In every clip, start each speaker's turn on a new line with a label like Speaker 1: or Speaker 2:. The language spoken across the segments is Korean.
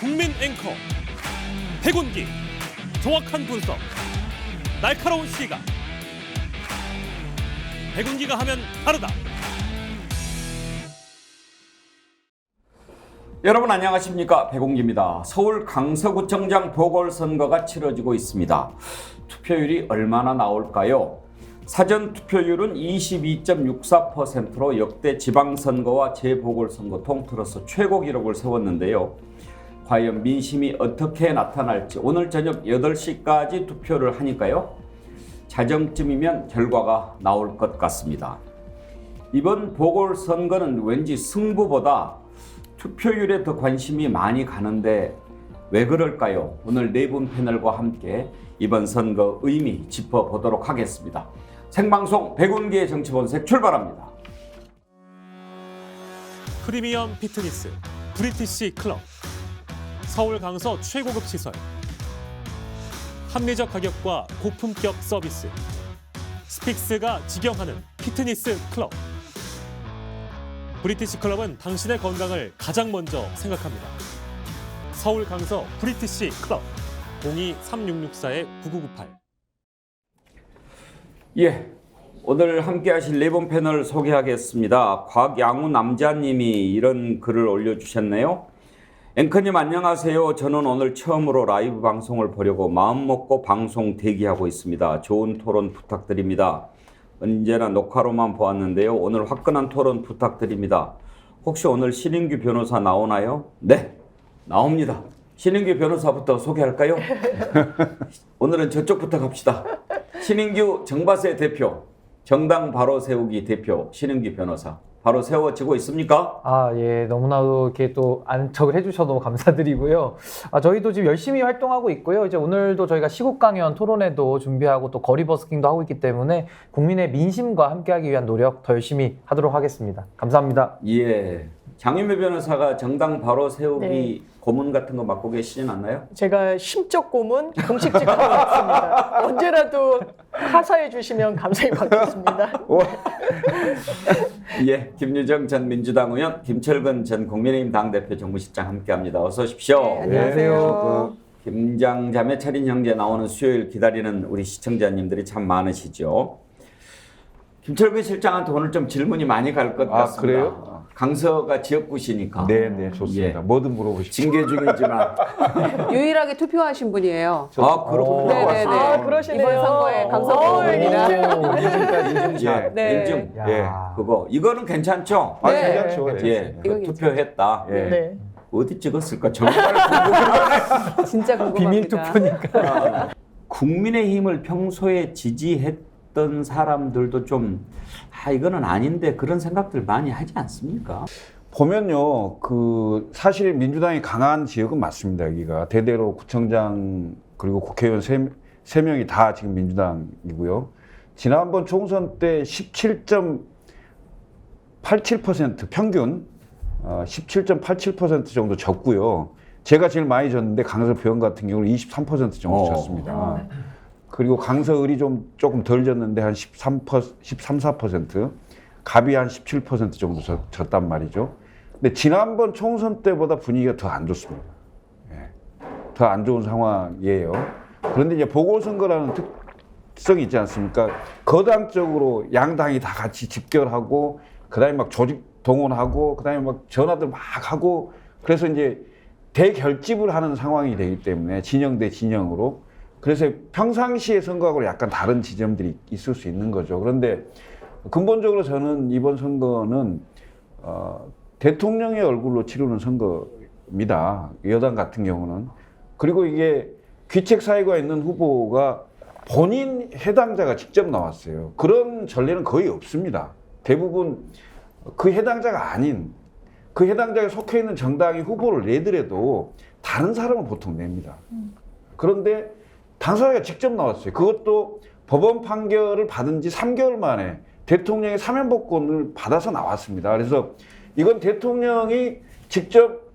Speaker 1: 국민 앵커 백운기, 정확한 분석, 날카로운 시각. 백운기가 하면 다르다.
Speaker 2: 여러분 안녕하십니까, 백운기입니다. 서울 강서구청장 보궐선거가 치러지고 있습니다. 투표율이 얼마나 나올까요? 사전 투표율은 22.64%로 역대 지방선거와 재보궐선거 통틀어서 최고 기록을 세웠는데요. 과연 민심이 어떻게 나타날지 오늘 저녁 8시까지 투표를 하니까요. 자정쯤이면 결과가 나올 것 같습니다. 이번 보궐선거는 왠지 승부보다 투표율에 더 관심이 많이 가는데 왜 그럴까요? 오늘 네 분 패널과 함께 이번 선거 의미 짚어보도록 하겠습니다. 생방송 백운기의 정치본색 출발합니다.
Speaker 1: 프리미엄 피트니스 브리티시 클럽, 서울 강서 최고급 시설, 합리적 가격과 고품격 서비스, 스픽스가 직영하는 피트니스 클럽. 브리티시 클럽은 당신의 건강을 가장 먼저 생각합니다. 서울 강서 브리티시 클럽 02-3664-9998.
Speaker 2: 예, 오늘 함께 하실 네 분 패널 소개하겠습니다. 곽양우 남자님이 이런 글을 올려주셨네요. 앵커님 안녕하세요. 저는 오늘 처음으로 라이브 방송을 보려고 마음먹고 방송 대기하고 있습니다. 좋은 토론 부탁드립니다. 언제나 녹화로만 보았는데요. 오늘 화끈한 토론 부탁드립니다. 혹시 오늘 신인규 변호사 나오나요? 네, 나옵니다. 신인규 변호사부터 소개할까요? 오늘은 저쪽부터 갑시다. 신인규 정바세 대표, 정당 바로 세우기 대표 신인규 변호사. 바로 세워지고 있습니까?
Speaker 3: 예, 너무나도 이렇게 또 안척을 해주셔서 너무 감사드리고요. 저희도 지금 열심히 활동하고 있고요. 이제 오늘도 저희가 시국 강연 토론회도 준비하고 또 거리 버스킹도 하고 있기 때문에 국민의 민심과 함께하기 위한 노력 더 열심히 하도록 하겠습니다. 감사합니다.
Speaker 2: 예. 장윤배 변호사가 정당 바로 세우기
Speaker 4: 네.
Speaker 2: 고문 같은 거 맡고 계시진 않나요?
Speaker 4: 제가 심적 고문, 공식직 하고 있습니다. 언제라도 하사해 주시면 감사히 받겠습니다.
Speaker 2: 예, 김유정 전 민주당 의원, 김철근 전 국민의힘 당대표 정무실장 함께합니다. 어서 오십시오.
Speaker 4: 네, 안녕하세요.
Speaker 2: 김장 자매 차린 형제 나오는 수요일 기다리는 우리 시청자님들이 참 많으시죠. 김철근 실장한테 오늘 좀 질문이 많이 갈 것 같습니다.
Speaker 5: 그래요?
Speaker 2: 강서가 지역구시니까.
Speaker 5: 네, 좋습니다.
Speaker 2: 예.
Speaker 5: 뭐든 물어보십시오.
Speaker 2: 징계 중이지만.
Speaker 6: 유일하게 투표하신 분이에요.
Speaker 2: 그렇군요.
Speaker 6: 네네네.
Speaker 4: 그러시네요.
Speaker 6: 이번 선거에 강서구민이라.
Speaker 2: 예,
Speaker 4: 네.
Speaker 2: 인증.
Speaker 3: 야.
Speaker 2: 그거 이거는 괜찮죠?
Speaker 4: 네.
Speaker 5: 괜찮죠.
Speaker 2: 예,
Speaker 6: 이건
Speaker 2: 투표했다.
Speaker 5: 예.
Speaker 4: 네.
Speaker 2: 어디 찍었을까? 정말 궁금하네.
Speaker 6: 진짜 궁금합니다.
Speaker 3: 비밀 투표니까.
Speaker 2: 국민의힘을 평소에 지지했던 사람들도 좀 이거는 아닌데 그런 생각들 많이 하지 않습니까?
Speaker 5: 보면요, 사실 민주당이 강한 지역은 맞습니다. 여기가 대대로 구청장 그리고 국회의원 세 명이 다 지금 민주당이고요. 지난번 총선 때 17.87% 평균 17.87% 정도 졌고요. 제가 제일 많이 졌는데 강서 표현 같은 경우는 23% 정도 졌습니다. 그리고 강서을이 조금 덜 졌는데 한 13, 4%, 갑이 한 17% 정도 졌단 말이죠. 근데 지난번 총선 때보다 분위기가 더 안 좋습니다. 더 안 좋은 상황이에요. 그런데 이제 보궐선거라는 특성이 있지 않습니까? 거당적으로 양당이 다 같이 집결하고, 그 다음에 막 조직 동원하고, 그 다음에 막 전화들 막 하고, 그래서 이제 대결집을 하는 상황이 되기 때문에 진영 대 진영으로. 그래서 평상시의 선거하고 약간 다른 지점들이 있을 수 있는 거죠. 그런데 근본적으로 저는 이번 선거는 대통령의 얼굴로 치르는 선거입니다. 여당 같은 경우는. 그리고 이게 귀책 사유가 있는 후보가 본인 해당자가 직접 나왔어요. 그런 전례는 거의 없습니다. 대부분 그 해당자가 아닌, 그 해당자에 속해 있는 정당이 후보를 내더라도 다른 사람은 보통 냅니다. 그런데 당사자가 직접 나왔어요. 그것도 법원 판결을 받은 지 3개월 만에 대통령의 사면복권을 받아서 나왔습니다. 그래서 이건 대통령이 직접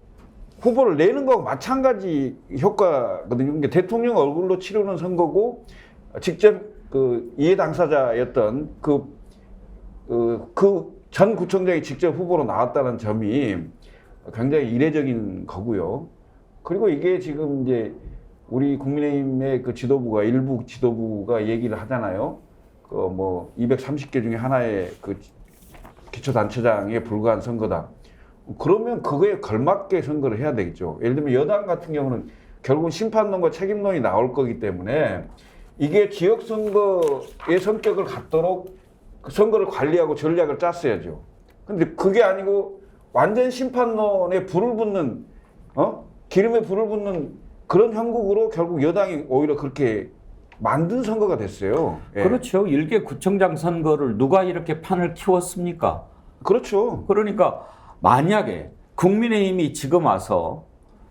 Speaker 5: 후보를 내는 거하고 마찬가지 효과거든요. 그러니까 대통령 얼굴로 치르는 선거고 직접 이해 당사자였던 전 구청장이 직접 후보로 나왔다는 점이 굉장히 이례적인 거고요. 그리고 이게 지금 이제 우리 국민의힘의 그 지도부가 일부 지도부가 얘기를 하잖아요. 그 뭐 230개 중에 하나의 그 기초단체장에 불과한 선거다. 그러면 그거에 걸맞게 선거를 해야 되겠죠. 예를 들면 여당 같은 경우는 결국은 심판론과 책임론이 나올 거기 때문에 이게 지역 선거의 성격을 갖도록 그 선거를 관리하고 전략을 짰어야죠. 근데 그게 아니고 완전 심판론에 불을 붙는 기름에 불을 붙는 그런 형국으로 결국 여당이 오히려 그렇게 만든 선거가 됐어요. 예.
Speaker 2: 그렇죠. 일개 구청장 선거를 누가 이렇게 판을 키웠습니까?
Speaker 5: 그렇죠.
Speaker 2: 그러니까 만약에 국민의힘이 지금 와서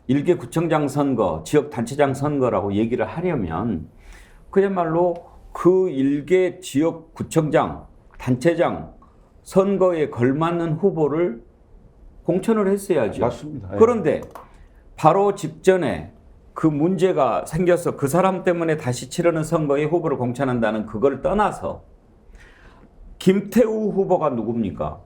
Speaker 2: 일개 구청장 선거, 지역 단체장 선거라고 얘기를 하려면 그야말로 그 일개 지역 구청장, 단체장 선거에 걸맞는 후보를 공천을 했어야죠.
Speaker 5: 맞습니다. 예.
Speaker 2: 그런데 바로 직전에 그 문제가 생겨서 그 사람 때문에 다시 치르는 선거에 후보를 공천한다는 그걸 떠나서 김태우 후보가 누굽니까?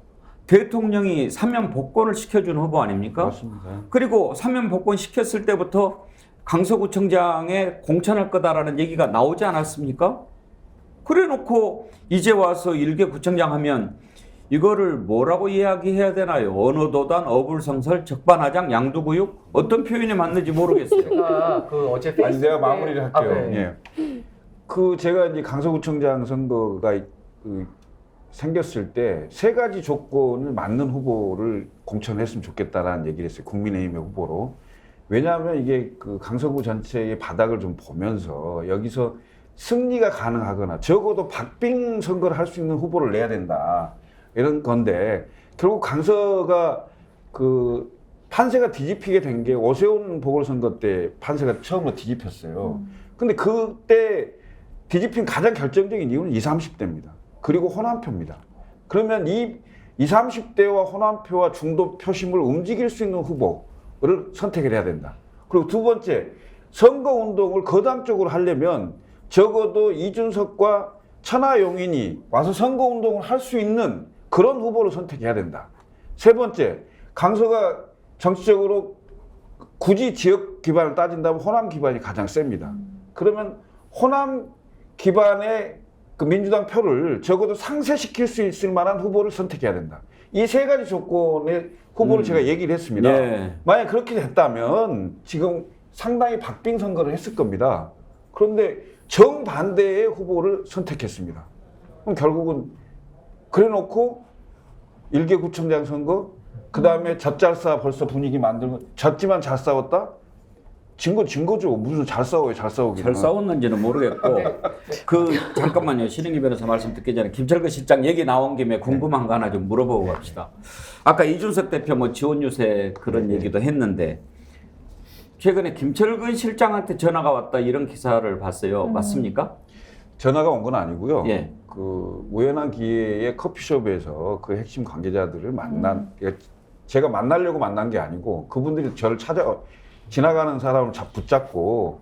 Speaker 2: 대통령이 사면 복권을 시켜준 후보 아닙니까?
Speaker 5: 맞습니다.
Speaker 2: 그리고 사면 복권 시켰을 때부터 강서구청장에 공천할 거다라는 얘기가 나오지 않았습니까? 그래 놓고 이제 와서 일개 구청장 하면 이거를 뭐라고 이야기해야 되나요? 언어도단, 어불성설, 적반하장, 양두구육 어떤 표현이 맞는지 모르겠어요.
Speaker 3: 제가 그 어제
Speaker 5: 아니
Speaker 3: 페이스북에
Speaker 5: 내가 마무리를 할게요.
Speaker 3: 네.
Speaker 5: 예. 그 제가 이제 강서구청장 선거가 그 생겼을 때 세 가지 조건을 맞는 후보를 공천했으면 좋겠다라는 얘기를 했어요. 국민의힘의 후보로. 왜냐하면 이게 그 강서구 전체의 바닥을 좀 보면서 여기서 승리가 가능하거나 적어도 박빙 선거를 할 수 있는 후보를 내야 된다. 이런 건데 결국 강서가 그 판세가 뒤집히게 된 게 오세훈 보궐선거 때 판세가 처음으로 뒤집혔어요. 근데 그때 뒤집힌 가장 결정적인 이유는 20, 30대입니다. 그리고 호남표입니다. 그러면 이 20, 30대와 호남표와 중도 표심을 움직일 수 있는 후보를 선택을 해야 된다. 그리고 두 번째, 선거운동을 거당적으로 하려면 적어도 이준석과 천하용인이 와서 선거운동을 할 수 있는 그런 후보를 선택해야 된다. 세 번째, 강서가 정치적으로 굳이 지역 기반을 따진다면 호남 기반이 가장 셉니다. 그러면 호남 기반의 그 민주당 표를 적어도 상쇄시킬 수 있을 만한 후보를 선택해야 된다. 이 세 가지 조건의 후보를 제가 얘기를 했습니다.
Speaker 2: 예.
Speaker 5: 만약 그렇게 됐다면 지금 상당히 박빙 선거를 했을 겁니다. 그런데 정반대의 후보를 선택했습니다. 그럼 결국은 그래놓고 일개 구청장 선거, 그 다음에 젖잘싸 벌써 분위기 만들고 졌지만 잘 싸웠다? 진 거죠. 무슨 잘 싸워요, 잘 싸우기는.
Speaker 2: 잘 싸웠는지는 모르겠고 그 잠깐만요. 신인기 변호사 말씀 듣기 전에 김철근 실장 얘기 나온 김에 궁금한 거 하나 좀 물어보고 갑시다. 아까 이준석 대표 뭐 지원 유세 그런 얘기도 했는데 최근에 김철근 실장한테 전화가 왔다 이런 기사를 봤어요. 맞습니까?
Speaker 5: 전화가 온 건 아니고요.
Speaker 2: 예.
Speaker 5: 그 우연한 기회에 커피숍에서 그 핵심 관계자들을 제가 만나려고 만난 게 아니고 그분들이 저를 지나가는 사람을 붙잡고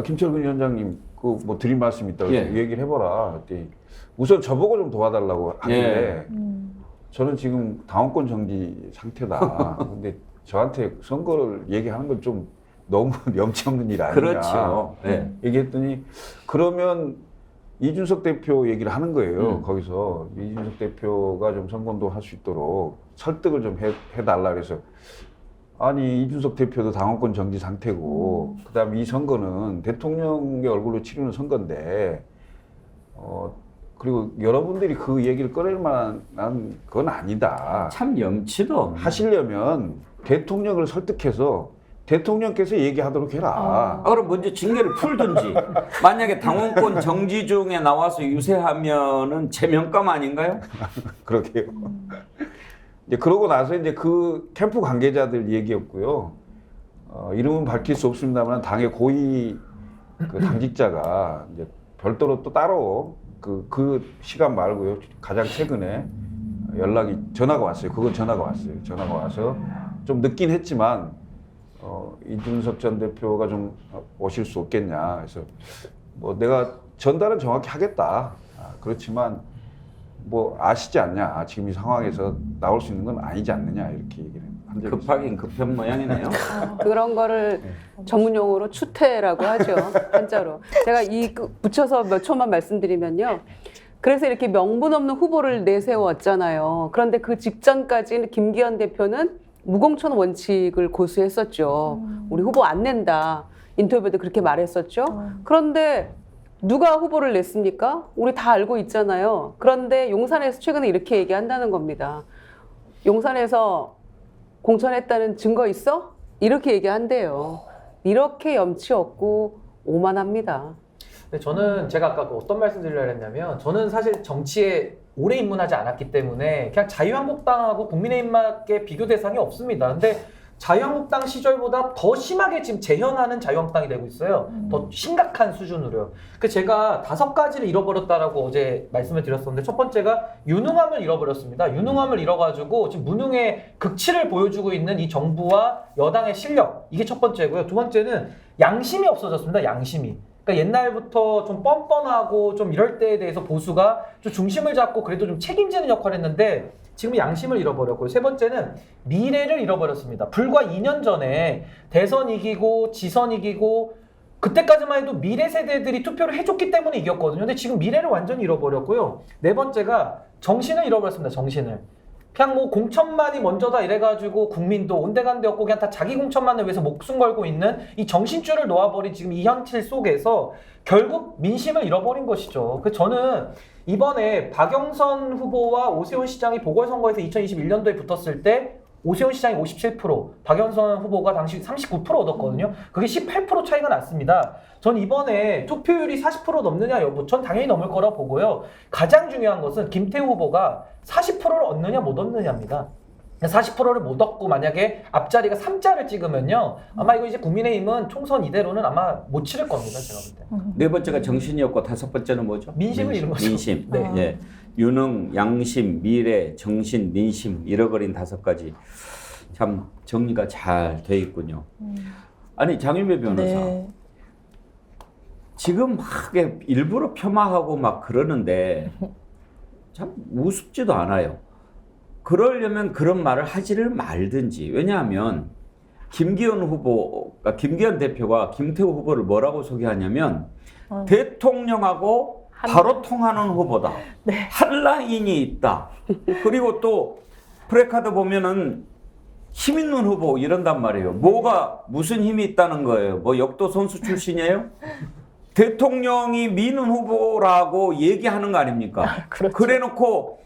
Speaker 5: 김철근 위원장님 그 뭐 드릴 말씀 있다고
Speaker 2: 예.
Speaker 5: 얘기를 해보라. 그랬더니 우선 저보고 좀 도와달라고 하길래 저는 지금 당원권 정지 상태다. 근데 저한테 선거를 얘기하는 건 좀 너무 염치 없는 일 아니냐.
Speaker 2: 그렇죠. 네.
Speaker 5: 얘기했더니 그러면 이준석 대표 얘기를 하는 거예요. 거기서 이준석 대표가 좀 선거운동 할 수 있도록 설득을 좀 해달라 그래서 아니 이준석 대표도 당원권 정지 상태고 그다음에 이 선거는 대통령의 얼굴로 치르는 선거인데 그리고 여러분들이 그 얘기를 꺼낼 만한 건 아니다.
Speaker 2: 참 염치도 없네.
Speaker 5: 하시려면 대통령을 설득해서 대통령께서 얘기하도록 해라.
Speaker 2: 그럼 먼저 징계를 풀든지 만약에 당원권 정지 중에 나와서 유세하면은 제명감 아닌가요?
Speaker 5: 그러게요. 이제 그러고 나서 이제 그 캠프 관계자들 얘기였고요. 이름은 밝힐 수 없습니다만 당의 고위 그 당직자가 이제 별도로 또 따로 그 시간 말고요. 가장 최근에 전화가 왔어요. 그건 전화가 왔어요. 전화가 와서 좀 늦긴 했지만 이준석 전 대표가 좀 오실 수 없겠냐. 그래서 뭐 내가 전달은 정확히 하겠다. 그렇지만 뭐 아시지 않냐. 지금 이 상황에서 나올 수 있는 건 아니지 않느냐. 이렇게 얘기를
Speaker 2: 급하긴 급한 모양이네요.
Speaker 6: 그런 거를 전문 용어로 추태라고 하죠. 한자로. 제가 붙여서 몇 초만 말씀드리면요. 그래서 이렇게 명분 없는 후보를 내세웠잖아요. 그런데 그 직전까지는 김기현 대표는 무공천 원칙을 고수했었죠. 우리 후보 안 낸다. 인터뷰도 그렇게 말했었죠. 그런데 누가 후보를 냈습니까? 우리 다 알고 있잖아요. 그런데 용산에서 최근에 이렇게 얘기한다는 겁니다. 용산에서 공천했다는 증거 있어? 이렇게 얘기한대요. 이렇게 염치 없고 오만합니다.
Speaker 3: 근데 저는 제가 아까 어떤 말씀 드리려고 했냐면 저는 사실 정치에 오래 입문하지 않았기 때문에 그냥 자유한국당하고 국민의힘밖에 비교 대상이 없습니다. 근데 자유한국당 시절보다 더 심하게 지금 재현하는 자유한국당이 되고 있어요. 더 심각한 수준으로요. 그래서 제가 5가지를 잃어버렸다라고 어제 말씀을 드렸었는데 첫 번째가 유능함을 잃어버렸습니다. 유능함을 잃어가지고 지금 무능의 극치를 보여주고 있는 이 정부와 여당의 실력, 이게 첫 번째고요. 두 번째는 양심이 없어졌습니다. 양심이. 그러니까 옛날부터 좀 뻔뻔하고 좀 이럴 때에 대해서 보수가 좀 중심을 잡고 그래도 좀 책임지는 역할을 했는데 지금 양심을 잃어버렸고요. 세 번째는 미래를 잃어버렸습니다. 불과 2년 전에 대선 이기고 지선 이기고 그때까지만 해도 미래 세대들이 투표를 해줬기 때문에 이겼거든요. 근데 지금 미래를 완전히 잃어버렸고요. 네 번째가 정신을 잃어버렸습니다. 정신을. 그냥 뭐 공천만이 먼저다 이래가지고 국민도 온데간데 없고 그냥 다 자기 공천만을 위해서 목숨 걸고 있는 이 정신줄을 놓아버린 지금 이 현실 속에서 결국 민심을 잃어버린 것이죠. 그 저는 이번에 박영선 후보와 오세훈 시장이 보궐선거에서 2021년도에 붙었을 때 오세훈 시장이 57%, 박영선 후보가 당시 39% 얻었거든요. 그게 18% 차이가 났습니다. 전 이번에 투표율이 40% 넘느냐 여부, 전 당연히 넘을 거라고 보고요. 가장 중요한 것은 김태우 후보가 40%를 얻느냐 못 얻느냐입니다. 40%를 못 얻고 만약에 앞자리가 3자를 찍으면요. 아마 이거 이제 국민의힘은 총선 이대로는 아마 못 치를 겁니다. 제가 볼 때.
Speaker 2: 네 번째가 정신이었고 다섯 번째는 뭐죠?
Speaker 3: 민심을 잃은 거죠.
Speaker 2: 민심.
Speaker 3: 네.
Speaker 2: 예. 유능, 양심, 미래, 정신, 민심 잃어버린 5가지. 참 정리가 잘 돼 있군요. 아니 장윤배 변호사.
Speaker 4: 네.
Speaker 2: 지금 막 일부러 폄하하고 막 그러는데 참 우습지도 않아요. 그러려면 그런 말을 하지를 말든지. 왜냐하면 김기현 대표가 김태우 후보를 뭐라고 소개하냐면 대통령하고 바로 통하는 후보다.
Speaker 4: 네.
Speaker 2: 한 라인이 있다. 그리고 또 프레카드 보면은 힘 있는 후보 이런단 말이에요. 뭐가 무슨 힘이 있다는 거예요? 뭐 역도 선수 출신이에요? 대통령이 미는 후보라고 얘기하는 거 아닙니까?
Speaker 4: 그렇죠.
Speaker 2: 그래놓고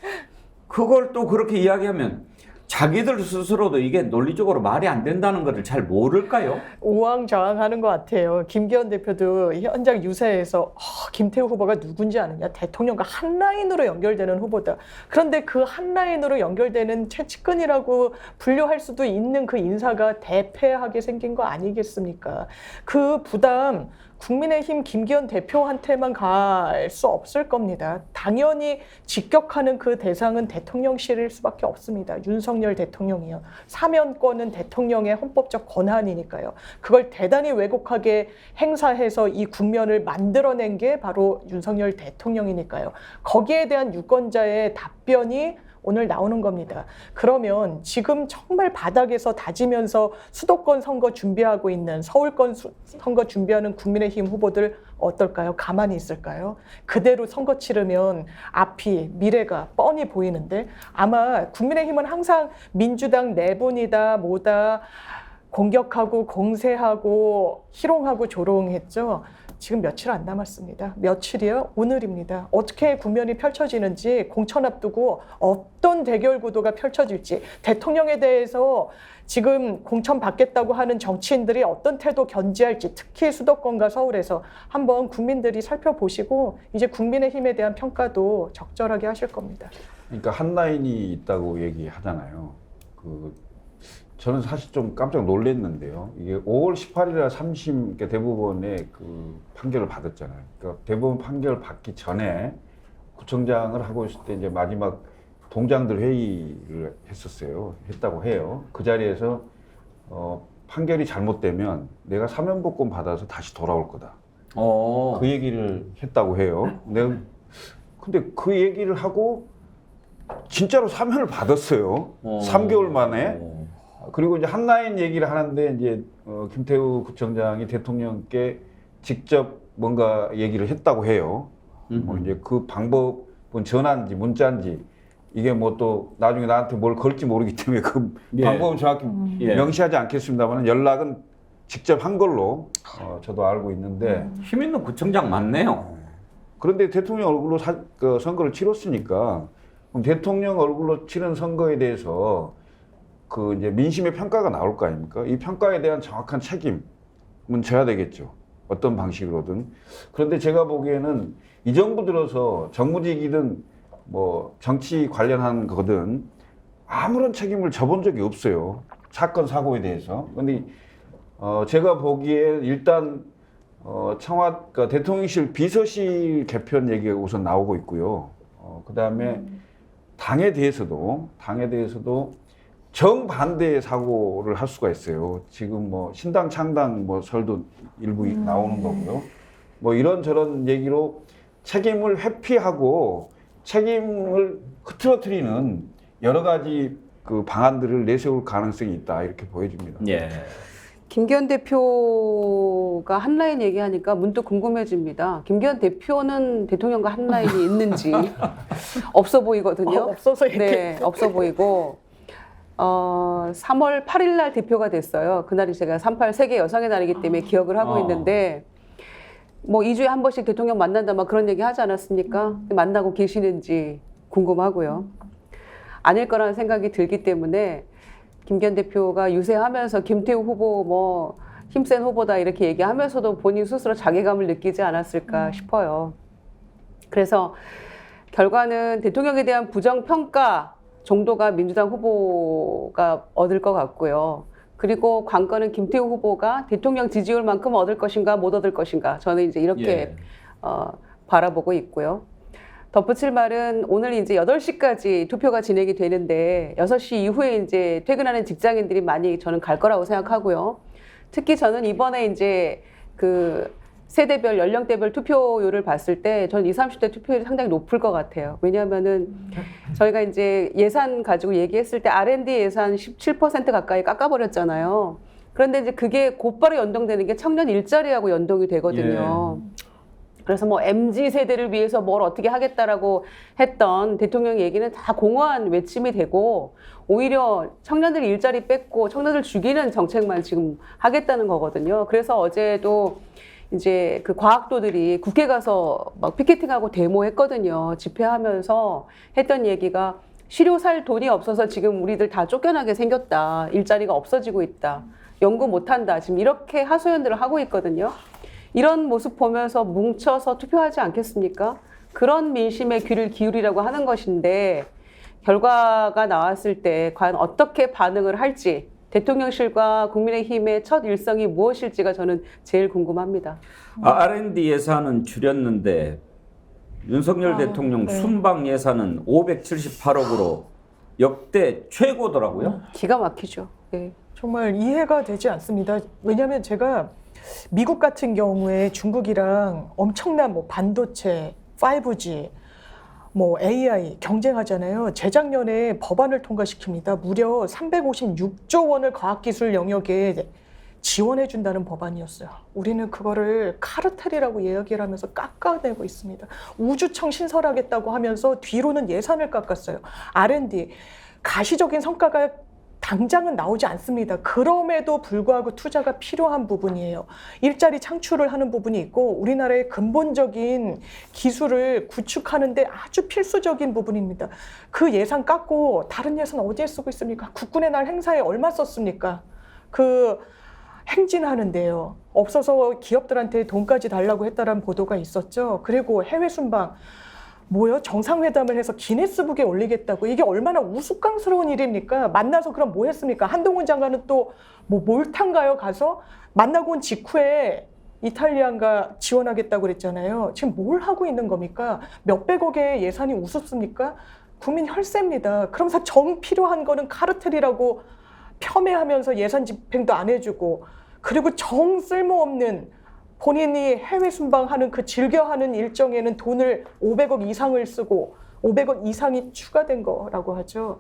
Speaker 2: 그걸 또 그렇게 이야기하면 자기들 스스로도 이게 논리적으로 말이 안 된다는 것을 잘 모를까요?
Speaker 4: 우왕좌왕하는 것 같아요. 김기현 대표도 현장 유세에서 김태우 후보가 누군지 아느냐? 대통령과 한 라인으로 연결되는 후보다. 그런데 그 한 라인으로 연결되는 최측근이라고 분류할 수도 있는 그 인사가 대패하게 생긴 거 아니겠습니까? 그 부담 국민의힘 김기현 대표한테만 갈 수 없을 겁니다. 당연히 직격하는 그 대상은 대통령실일 수밖에 없습니다. 윤석열 대통령이요. 사면권은 대통령의 헌법적 권한이니까요. 그걸 대단히 왜곡하게 행사해서 이 국면을 만들어낸 게 바로 윤석열 대통령이니까요. 거기에 대한 유권자의 답변이 오늘 나오는 겁니다. 그러면 지금 정말 바닥에서 다지면서 수도권 선거 준비하고 있는 서울권 선거 준비하는 국민의힘 후보들 어떨까요? 가만히 있을까요? 그대로 선거 치르면 앞이 미래가 뻔히 보이는데 아마 국민의힘은 항상 민주당 내분이다 뭐다 공격하고 공세하고 희롱하고 조롱했죠. 지금 며칠 안 남았습니다. 며칠이요? 오늘입니다. 어떻게 국면이 펼쳐지는지 공천 앞두고 어떤 대결 구도가 펼쳐질지 대통령에 대해서 지금 공천 받겠다고 하는 정치인들이 어떤 태도 견지할지 특히 수도권과 서울에서 한번 국민들이 살펴보시고 이제 국민의힘에 대한 평가도 적절하게 하실 겁니다.
Speaker 5: 그러니까 한 라인이 있다고 얘기하잖아요. 저는 사실 좀 깜짝 놀랐는데요. 이게 5월 18일에 3심 대법원의 그 판결을 받았잖아요. 그러니까 대법원 판결을 받기 전에 구청장을 하고 있을 때 이제 마지막 동장들 회의를 했다고 해요. 그 자리에서 판결이 잘못되면 내가 사면복권 받아서 다시 돌아올 거다. 그 얘기를 했다고 해요. 근데 그 얘기를 하고 진짜로 사면을 받았어요. 3개월 만에. 그리고 이제 한라인 얘기를 하는데 이제 김태우 구청장이 대통령께 직접 뭔가 얘기를 했다고 해요. 뭐 이제 그 방법은 전화인지 문자인지 이게 뭐 또 나중에 나한테 뭘 걸지 모르기 때문에 그
Speaker 2: 예.
Speaker 5: 방법은 정확히
Speaker 2: 예.
Speaker 5: 명시하지 않겠습니다만 연락은 직접 한 걸로 저도 알고 있는데
Speaker 2: 힘 있는 구청장 맞네요.
Speaker 5: 그런데 대통령 얼굴로 선거를 치렀으니까 그럼 대통령 얼굴로 치른 선거에 대해서 그 이제 민심의 평가가 나올 거 아닙니까? 이 평가에 대한 정확한 책임은 져야 되겠죠. 어떤 방식으로든. 그런데 제가 보기에는 이 정부 들어서 정무직이든 뭐 정치 관련한 거든 아무런 책임을 져본 적이 없어요. 사건 사고에 대해서. 근데 제가 보기에 일단 그러니까 대통령실 비서실 개편 얘기가 우선 나오고 있고요. 그다음에 당에 대해서도 정반대의 사고를 할 수가 있어요. 지금 뭐 신당 창당 뭐 설도 일부 나오는 거고요. 뭐 이런저런 얘기로 책임을 회피하고 책임을 흐트러뜨리는 여러 가지 그 방안들을 내세울 가능성이 있다 이렇게 보여집니다.
Speaker 2: 예.
Speaker 6: 김기현 대표가 한라인 얘기하니까 문득 궁금해집니다. 김기현 대표는 대통령과 한라인이 있는지 없어 보이거든요.
Speaker 4: 없어서 이렇게.
Speaker 6: 네, 없어 보이고 3월 8일 날 대표가 됐어요. 그날이 제가 38 세계 여성의 날이기 때문에 기억을 하고 있는데 뭐 2주에 한 번씩 대통령 만난다 막 그런 얘기 하지 않았습니까? 만나고 계시는지 궁금하고요. 아닐 거라는 생각이 들기 때문에 김기현 대표가 유세하면서 김태우 후보 뭐 힘센 후보다 이렇게 얘기하면서도 본인 스스로 자괴감을 느끼지 않았을까 싶어요. 그래서 결과는 대통령에 대한 부정평가 정도가 민주당 후보가 얻을 것 같고요. 그리고 관건은 김태우 후보가 대통령 지지율만큼 얻을 것인가 못 얻을 것인가 저는 이제 이렇게
Speaker 2: 예.
Speaker 6: 바라보고 있고요. 덧붙일 말은 오늘 이제 8시까지 투표가 진행이 되는데 6시 이후에 이제 퇴근하는 직장인들이 많이 저는 갈 거라고 생각하고요. 특히 저는 이번에 이제 그 세대별 연령대별 투표율을 봤을 때 저는 20, 30대 투표율이 상당히 높을 것 같아요. 왜냐하면은 저희가 이제 예산 가지고 얘기했을 때 R&D 예산 17% 가까이 깎아버렸잖아요. 그런데 이제 그게 곧바로 연동되는 게 청년 일자리하고 연동이 되거든요. 그래서 뭐 MZ 세대를 위해서 뭘 어떻게 하겠다라고 했던 대통령 얘기는 다 공허한 외침이 되고 오히려 청년들 일자리 뺏고 청년들 죽이는 정책만 지금 하겠다는 거거든요. 그래서 어제도 이제 그 과학도들이 국회 가서 막 피켓팅하고 데모했거든요. 집회하면서 했던 얘기가 시료 살 돈이 없어서 지금 우리들 다 쫓겨나게 생겼다. 일자리가 없어지고 있다. 연구 못한다. 지금 이렇게 하소연들을 하고 있거든요. 이런 모습 보면서 뭉쳐서 투표하지 않겠습니까? 그런 민심의 귀를 기울이라고 하는 것인데 결과가 나왔을 때 과연 어떻게 반응을 할지 대통령실과 국민의힘의 첫 일성이 무엇일지가 저는 제일 궁금합니다.
Speaker 2: R&D 예산은 줄였는데 윤석열 대통령
Speaker 4: 네.
Speaker 2: 순방 예산은 578억으로 역대 최고더라고요.
Speaker 6: 기가 막히죠. 네.
Speaker 4: 정말 이해가 되지 않습니다. 왜냐하면 제가 미국 같은 경우에 중국이랑 엄청난 뭐 반도체, 5G, 뭐 AI 경쟁하잖아요. 재작년에 법안을 통과시킵니다. 무려 356조 원을 과학기술 영역에 지원해준다는 법안이었어요. 우리는 그거를 카르텔이라고 이야기를 하면서 깎아내고 있습니다. 우주청 신설하겠다고 하면서 뒤로는 예산을 깎았어요. R&D, 가시적인 성과가 당장은 나오지 않습니다. 그럼에도 불구하고 투자가 필요한 부분이에요. 일자리 창출을 하는 부분이 있고 우리나라의 근본적인 기술을 구축하는 데 아주 필수적인 부분입니다. 그 예산 깎고 다른 예산 어디에 쓰고 있습니까? 국군의 날 행사에 얼마 썼습니까? 그 행진하는데요. 없어서 기업들한테 돈까지 달라고 했다는 보도가 있었죠. 그리고 해외 순방. 뭐요? 정상회담을 해서 기네스북에 올리겠다고. 이게 얼마나 우스꽝스러운 일입니까? 만나서 그럼 뭐 했습니까? 한동훈 장관은 또 뭐 몰타인가요? 가서 만나고 온 직후에 이탈리아인가 지원하겠다고 그랬잖아요. 지금 뭘 하고 있는 겁니까? 몇백억의 예산이 우습습니까? 국민 혈세입니다. 그러면서 정 필요한 거는 카르텔이라고 폄훼하면서 예산 집행도 안 해주고 그리고 정 쓸모없는 본인이 해외 순방하는 그 즐겨하는 일정에는 돈을 500억 이상을 쓰고 500억 이상이 추가된 거라고 하죠.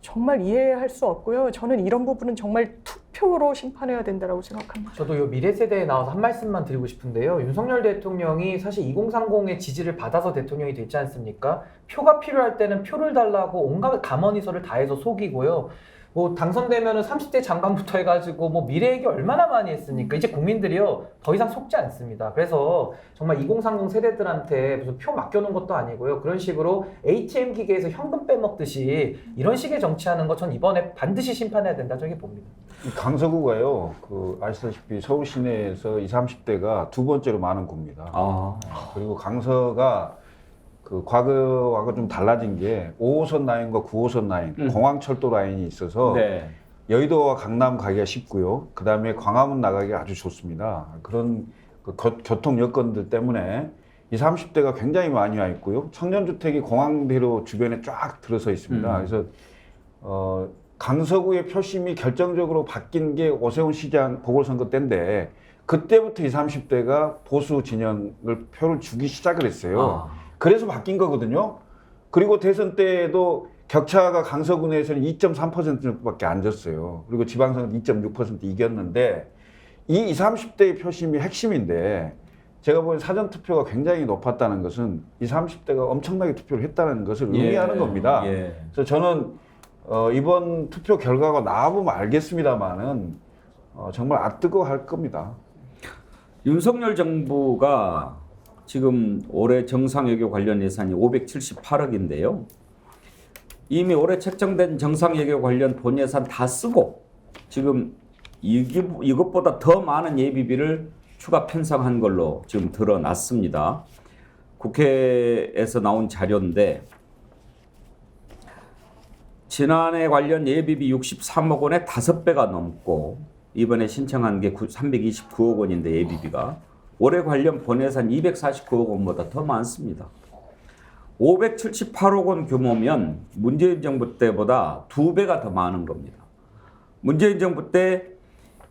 Speaker 4: 정말 이해할 수 없고요. 저는 이런 부분은 정말 투표로 심판해야 된다고 생각합니다.
Speaker 3: 저도 요 미래 세대에 나와서 한 말씀만 드리고 싶은데요. 윤석열 대통령이 사실 2030의 지지를 받아서 대통령이 됐지 않습니까? 표가 필요할 때는 표를 달라고 온갖 감언이설을 다해서 속이고요. 뭐 당선되면은 30대 장관부터 해가지고 뭐 미래 얘기 얼마나 많이 했으니까 이제 국민들이요 더 이상 속지 않습니다. 그래서 정말 2030 세대들한테 무슨 표 맡겨놓은 것도 아니고요. 그런 식으로 ATM 기계에서 현금 빼먹듯이 이런 식의 정치하는 거 전 이번에 반드시 심판해야 된다 저기 봅니다.
Speaker 5: 이 강서구가요, 아시다시피 서울 시내에서 20, 30대가 두 번째로 많은 구입니다. 그리고 강서가 과거하고 좀 달라진 게 5호선 라인과 9호선 라인, 공항철도 라인이 있어서
Speaker 2: 네.
Speaker 5: 여의도와 강남 가기가 쉽고요. 그 다음에 광화문 나가기가 아주 좋습니다. 그런 교통 여건들 때문에 20, 30대가 굉장히 많이 와 있고요. 청년주택이 공항대로 주변에 쫙 들어서 있습니다. 그래서 강서구의 표심이 결정적으로 바뀐 게 오세훈 시장 보궐선거 때인데 그때부터 20, 30대가 보수 진영을 표를 주기 시작을 했어요. 그래서 바뀐 거거든요. 그리고 대선 때에도 격차가 강서구 내에서는 2.3% 정도밖에 안 졌어요. 그리고 지방선거는 2.6% 이겼는데 이 20, 30대의 표심이 핵심인데 제가 보기엔 사전투표가 굉장히 높았다는 것은 20, 30대가 엄청나게 투표를 했다는 것을 의미하는 겁니다. 그래서 저는 이번 투표 결과가 나와보면 알겠습니다만은 정말 아뜨거워할 겁니다.
Speaker 2: 윤석열 정부가 지금 올해 정상외교 관련 예산이 578억인데요. 이미 올해 책정된 정상외교 관련 본 예산 다 쓰고 지금 이것보다 더 많은 예비비를 추가 편성한 걸로 지금 드러났습니다. 국회에서 나온 자료인데 지난해 관련 예비비 63억 원의 5배가 넘고 이번에 신청한 게 329억 원인데 예비비가 올해 관련 본예산 249억 원보다 더 많습니다. 578억 원 규모면 문재인 정부 때보다 2배가 더 많은 겁니다. 문재인 정부 때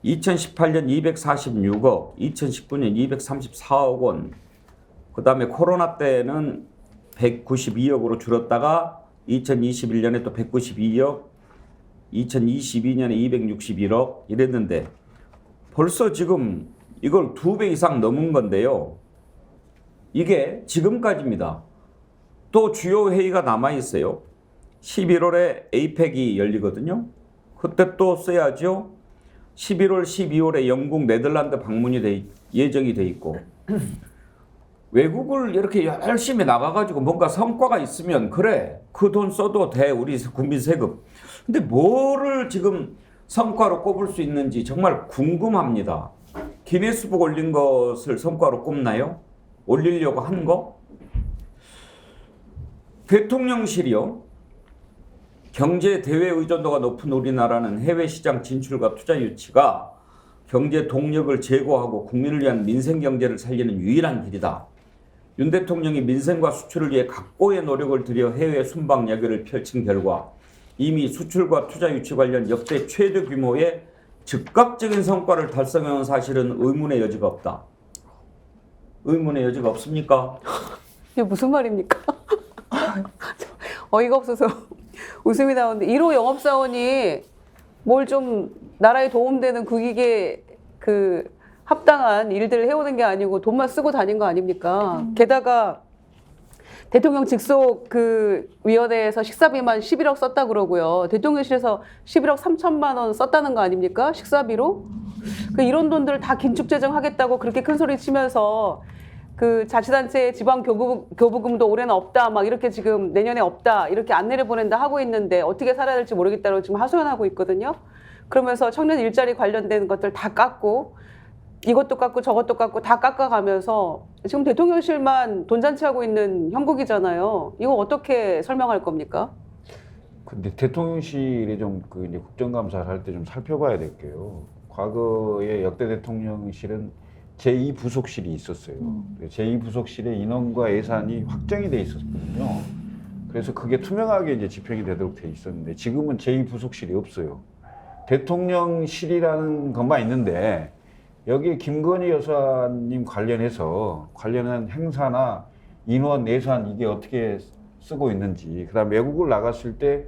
Speaker 2: 2018년 246억, 2019년 234억 원, 그 다음에 코로나 때는 192억으로 줄었다가 2021년에 또 192억, 2022년에 261억 이랬는데 벌써 지금 이걸 2배 이상 넘은 건데요. 이게 지금까지입니다. 또 주요 회의가 남아있어요. 11월에 에이펙이 열리거든요. 그때 또 써야죠. 11월, 12월에 영국, 네덜란드 방문이 예정이 돼 있고 외국을 이렇게 열심히 나가가지고 뭔가 성과가 있으면 그래 그 돈 써도 돼 우리 국민 세금. 근데 뭐를 지금 성과로 꼽을 수 있는지 정말 궁금합니다. 기네스북 올린 것을 성과로 꼽나요? 올리려고 한 거? 대통령실이요. 경제 대외 의존도가 높은 우리나라는 해외 시장 진출과 투자 유치가 경제 동력을 제고하고 국민을 위한 민생 경제를 살리는 유일한 길이다. 윤 대통령이 민생과 수출을 위해 각고의 노력을 들여 해외 순방 야결을 펼친 결과 이미 수출과 투자 유치 관련 역대 최대 규모의 즉각적인 성과를 달성해온 사실은 의문의 여지가 없다. 의문의 여지가 없습니까?
Speaker 6: 이게 무슨 말입니까? 어이가 없어서 웃음이 나오는데 1호 영업사원이 뭘 좀 나라에 도움되는 국익에 합당한 일들을 해오는 게 아니고 돈만 쓰고 다닌 거 아닙니까? 게다가 대통령 직속 위원회에서 식사비만 11억 썼다 그러고요. 대통령실에서 11억 3천만 원 썼다는 거 아닙니까? 식사비로? 이런 돈들을 다 긴축재정하겠다고 그렇게 큰 소리 치면서 자치단체 지방 교부금도 올해는 없다, 막 이렇게 지금 내년에 없다, 이렇게 안내를 보낸다 하고 있는데 어떻게 살아야 될지 모르겠다고 지금 하소연하고 있거든요. 그러면서 청년 일자리 관련된 것들 다 깎고 이것도 깎고 저것도 깎고 다 깎아가면서 지금 대통령실만 돈잔치하고 있는 형국이잖아요. 이거 어떻게 설명할 겁니까?
Speaker 5: 근데 대통령실이 좀 이제 국정감사를 할 때 좀 살펴봐야 될 게요. 과거에 역대 대통령실은 제2부속실이 있었어요. 제2부속실의 인원과 예산이 확정이 돼 있었거든요. 그래서 그게 투명하게 이제 집행이 되도록 돼 있었는데 지금은 제2부속실이 없어요. 대통령실이라는 것만 있는데 여기 김건희 여사님 관련한 행사나 인원, 예산 이게 어떻게 쓰고 있는지, 그다음 외국을 나갔을 때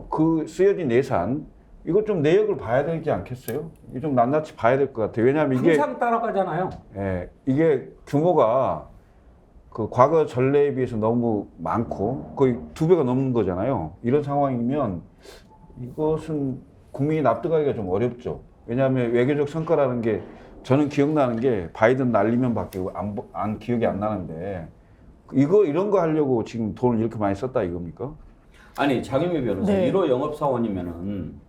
Speaker 5: 그 쓰여진 예산 이거 좀 내역을 봐야 되지 않겠어요? 이게 좀 낱낱이 봐야 될 것 같아요. 왜냐하면 이게
Speaker 2: 항상 따라가잖아요.
Speaker 5: 예, 이게 규모가 그 과거 전례에 비해서 너무 많고 거의 2배가 넘는 거잖아요. 이런 상황이면 이것은 국민이 납득하기가 좀 어렵죠. 왜냐하면 외교적 성과라는 게 저는 기억나는 게 바이든 날리면밖에 안 기억이 안 나는데 이런 거 하려고 지금 돈을 이렇게 많이 썼다 이겁니까?
Speaker 2: 아니 장윤미 변호사
Speaker 4: 네.
Speaker 2: 1호 영업사원이면은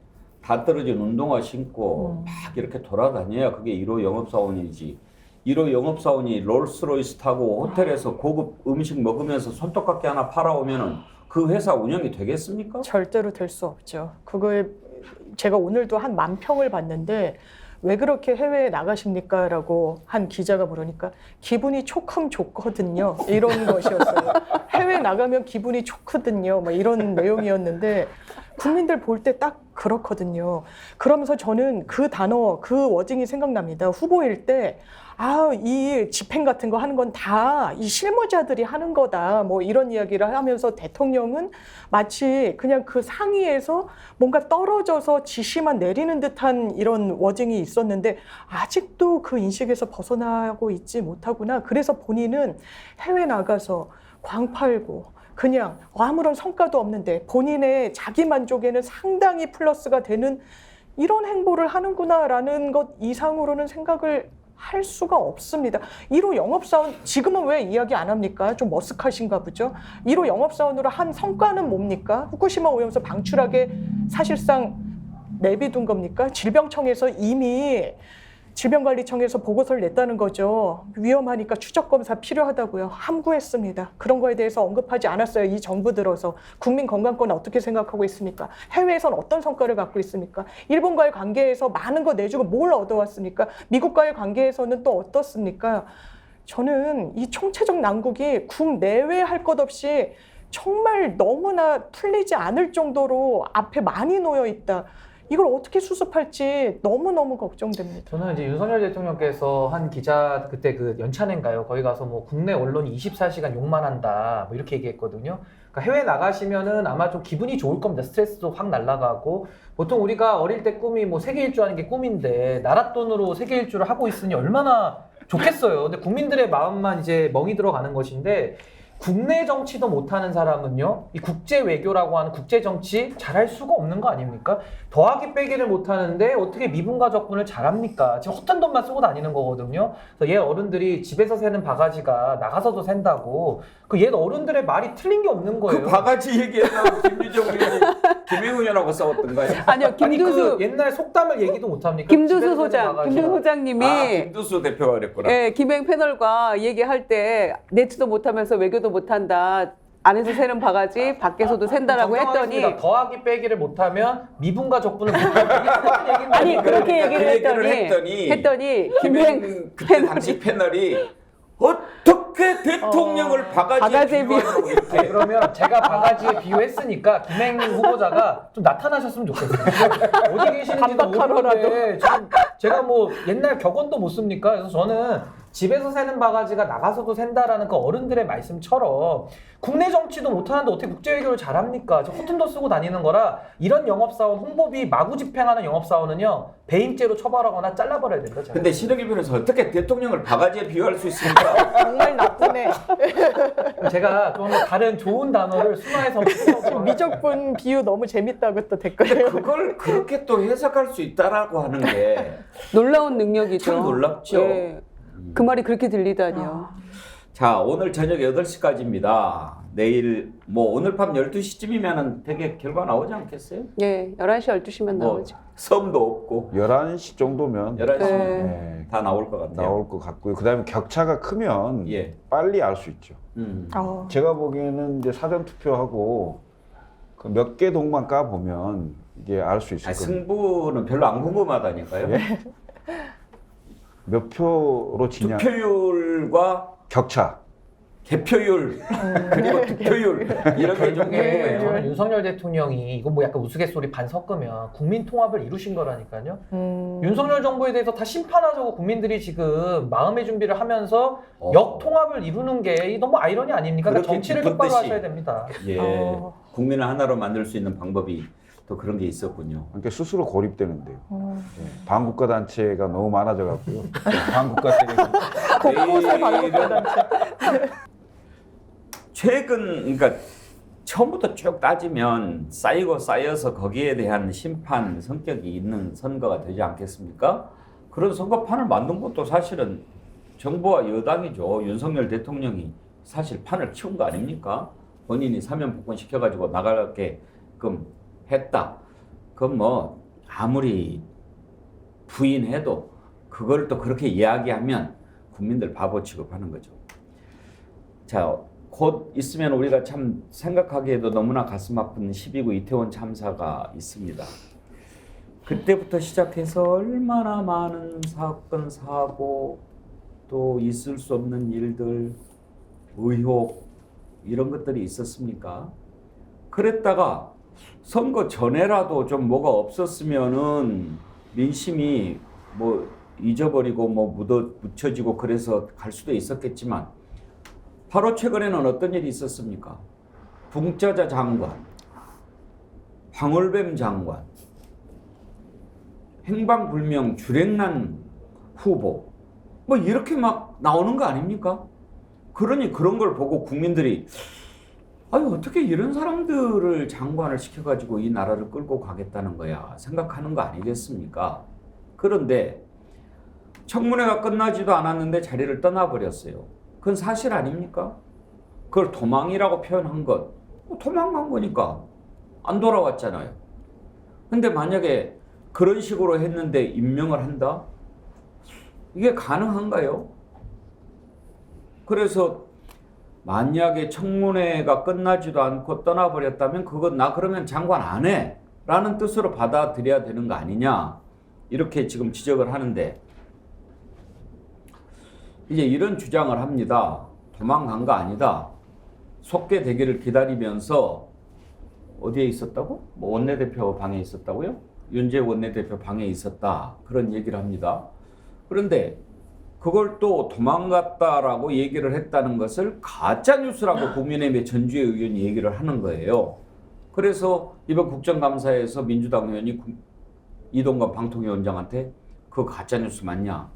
Speaker 2: 다 떨어진 운동화 신고 막 이렇게 돌아다녀야 그게 1호 영업사원이지. 1호 영업사원이 롤스로이스 타고 호텔에서 고급 음식 먹으면서 손톱깎이 하나 팔아오면은 그 회사 운영이 되겠습니까?
Speaker 4: 절대로 될 수 없죠. 그거에 제가 오늘도 한 10,000평을 봤는데 왜 그렇게 해외에 나가십니까? 라고 한 기자가 물으니까 기분이 조금 좋거든요. 이런 것이었어요. 해외 나가면 기분이 좋거든요. 막 이런 내용이었는데 국민들 볼 때 딱 그렇거든요. 그러면서 저는 그 단어, 그 워딩이 생각납니다. 후보일 때 이 집행 같은 거 하는 건 다 이 실무자들이 하는 거다. 뭐 이런 이야기를 하면서 대통령은 마치 그냥 그 상위에서 뭔가 떨어져서 지시만 내리는 듯한 이런 워딩이 있었는데 아직도 그 인식에서 벗어나고 있지 못하구나. 그래서 본인은 해외 나가서 광 팔고 그냥 아무런 성과도 없는데 본인의 자기 만족에는 상당히 플러스가 되는 이런 행보를 하는구나라는 것 이상으로는 생각을 할 수가 없습니다. 1호 영업사원 지금은 왜 이야기 안 합니까? 좀 머쓱하신가 보죠. 1호 영업사원으로 한 성과는 뭡니까? 후쿠시마 오염수 방출하게 사실상 내비둔 겁니까? 질병청에서 이미 질병관리청에서 보고서를 냈다는 거죠. 위험하니까 추적검사 필요하다고요. 함구했습니다. 그런 거에 대해서 언급하지 않았어요. 이 정부 들어서. 국민 건강권은 어떻게 생각하고 있습니까? 해외에서는 어떤 성과를 갖고 있습니까? 일본과의 관계에서 많은 거 내주고 뭘 얻어왔습니까? 미국과의 관계에서는 또 어떻습니까? 저는 이 총체적 난국이 국내외 할 것 없이 정말 너무나 풀리지 않을 정도로 앞에 많이 놓여 있다. 이걸 어떻게 수습할지 너무너무 걱정됩니다.
Speaker 3: 저는 이제 윤석열 대통령께서 한 기자 그때 그 연찬회인가요? 거기 가서 뭐 국내 언론이 24시간 욕만 한다 뭐 이렇게 얘기했거든요. 그러니까 해외 나가시면은 아마 좀 기분이 좋을 겁니다. 스트레스도 확 날아가고 보통 우리가 어릴 때 꿈이 뭐 세계 일주 하는 게 꿈인데 나라 돈으로 세계 일주를 하고 있으니 얼마나 좋겠어요. 근데 국민들의 마음만 이제 멍이 들어가는 것인데 국내 정치도 못하는 사람은요, 이 국제 외교라고 하는 국제 정치 잘할 수가 없는 거 아닙니까? 더하기 빼기를 못하는데 어떻게 미분과 적분을 잘합니까? 지금 헛된 돈만 쓰고 다니는 거거든요. 그래서 옛 어른들이 집에서 새는 바가지가 나가서도 샌다고 그 옛 어른들의 말이 틀린 게 없는 거예요.
Speaker 2: 그 바가지 얘기했다고 김유정 의원이 김영우 의원하고 싸웠던가요?
Speaker 6: 아니요, 김두수
Speaker 3: 아니 그 옛날 속담을 얘기도 못합니까?
Speaker 6: 김두수
Speaker 3: 집에서 새는
Speaker 6: 소장,
Speaker 3: 바가지가.
Speaker 6: 김두수 소장님이
Speaker 2: 김두수 대표가 그랬구나.
Speaker 6: 예, 김행 패널과 얘기할 때 네트도 못하면서 외교도 못한다. 안에서 새는 바가지, 밖에서도 샌다라고 했더니
Speaker 3: 정정하겠습니다. 더하기 빼기를 못하면 미분과 적분을 못한다.
Speaker 6: 아니 그렇게
Speaker 2: 그
Speaker 6: 얘기를
Speaker 2: 얘기를
Speaker 6: 했더니
Speaker 2: 김행
Speaker 6: 김행
Speaker 2: 그때 당시 패널이 어떻게 대통령을 바가지에
Speaker 6: 바가지에
Speaker 2: 비유하냐고 이렇게.
Speaker 3: 네, 그러면 제가 바가지에 비유했으니까 김행 후보자가 좀 나타나셨으면 좋겠어요. 어디 계시는지도
Speaker 4: 반박하러라도.
Speaker 3: 모르는데 지금 제가 뭐 옛날 격언도 못 씁니까? 그래서 저는 집에서 새는 바가지가 나가서도 샌다라는 그 어른들의 말씀처럼 국내 정치도 못하는데 어떻게 국제외교를 잘합니까? 저 허튼도 쓰고 다니는 거라 이런 영업사원 홍보비 마구 집행하는 영업사원은요 배임죄로 처벌하거나 잘라버려야 된다. 제가.
Speaker 2: 근데 신영일 변호사 어떻게 대통령을 바가지에 비유할 수 있습니까?
Speaker 4: 정말 나쁘네.
Speaker 3: 제가 좀 다른 좋은 단어를 순화해서
Speaker 4: 미적분 비유 너무 재밌다고 또 댓글에.
Speaker 2: 그걸 그렇게 또 해석할 수 있다라고 하는 게
Speaker 6: 놀라운 능력이죠.
Speaker 2: 참 놀랍죠.
Speaker 6: 예, 그 말이 그렇게 들리다니요.
Speaker 2: 자, 오늘 저녁 8시까지입니다. 내일 뭐 오늘 밤 12시쯤이면은 되게 결과 나오지 않겠어요?
Speaker 6: 예, 11시, 12시면
Speaker 2: 뭐
Speaker 6: 나오죠.
Speaker 2: 섬도 없고
Speaker 5: 11시 정도면
Speaker 2: 11시
Speaker 6: 네.
Speaker 5: 네,
Speaker 2: 다 나올 것 같아요.
Speaker 5: 나올 것 같고요. 그다음에 격차가 크면
Speaker 2: 예.
Speaker 5: 빨리 알 수 있죠. 제가 보기에는 이제 사전 투표하고 그 몇 개 동만 까 보면 이게 알 수 있을
Speaker 2: 아니,
Speaker 5: 겁니다.
Speaker 2: 승부는 별로 안 궁금하다니까요.
Speaker 5: 예? 몇 표로 지냐?
Speaker 2: 투표율과
Speaker 5: 격차.
Speaker 2: 개표율 그리고 득표율 이런 게 좀
Speaker 3: 결국에
Speaker 2: 궁금해요.
Speaker 3: 저는 윤석열 대통령이 이거 뭐 약간 우스갯소리 반 섞으면 국민 통합을 이루신 거라니까요. 윤석열 정부에 대해서 다 심판하자고 국민들이 지금 마음의 준비를 하면서 역통합을 이루는 게 너무 아이러니 아닙니까? 그러니까
Speaker 2: 그렇게
Speaker 3: 정치를
Speaker 2: 기쁜
Speaker 3: 똑바로
Speaker 2: 뜻이.
Speaker 3: 하셔야 됩니다.
Speaker 2: 예, 국민을 하나로 만들 수 있는 방법이 또 그런 게 있었군요.
Speaker 5: 그러니까 스스로 고립되는데요. 반국가 단체가 너무 많아져 갖고요. 반국가 때리고
Speaker 4: 곳곳에 반국가 단체.
Speaker 2: 최근 그러니까 처음부터 쭉 따지면 쌓이고 쌓여서 거기에 대한 심판 성격이 있는 선거가 되지 않겠습니까? 그런 선거판을 만든 것도 사실은 정부와 여당이죠. 윤석열 대통령이 사실 판을 키운 거 아닙니까? 본인이 사면 복권 시켜가지고 나가게끔 했다. 그건 뭐 아무리 부인해도 그걸 또 그렇게 이야기하면 국민들 바보 취급하는 거죠. 자, 곧 있으면 우리가 참 생각하기에도 너무나 가슴 아픈 12구 이태원 참사가 있습니다. 그때부터 시작해서 얼마나 많은 사건, 사고, 또 있을 수 없는 일들, 의혹 이런 것들이 있었습니까? 그랬다가 선거 전에라도 좀 뭐가 없었으면은 민심이 뭐 잊어버리고 뭐 묻혀지고 그래서 갈 수도 있었겠지만 바로 최근에는 어떤 일이 있었습니까? 붕짜자 장관, 방울뱀 장관, 행방불명 주랭난 후보 뭐 이렇게 막 나오는 거 아닙니까? 그러니 그런 걸 보고 국민들이 아유 어떻게 이런 사람들을 장관을 시켜가지고 이 나라를 끌고 가겠다는 거야 생각하는 거 아니겠습니까? 그런데 청문회가 끝나지도 않았는데 자리를 떠나버렸어요. 그건 사실 아닙니까? 그걸 도망이라고 표현한 것 도망간 거니까 안 돌아왔잖아요. 근데 만약에 그런 식으로 했는데 임명을 한다? 이게 가능한가요? 그래서 만약에 청문회가 끝나지도 않고 떠나버렸다면 그건 나 그러면 장관 안 해 라는 뜻으로 받아들여야 되는 거 아니냐 이렇게 지금 지적을 하는데 이제 이런 주장을 합니다. 도망간 거 아니다. 속개 되기를 기다리면서 어디에 있었다고? 뭐 원내대표 방에 있었다고요? 윤재 원내대표 방에 있었다. 그런 얘기를 합니다. 그런데 그걸 또 도망갔다라고 얘기를 했다는 것을 가짜뉴스라고 국민의힘의 전주의 의원이 얘기를 하는 거예요. 그래서 이번 국정감사에서 민주당 의원이 이동관 방통위원장한테 그거 가짜뉴스 맞냐?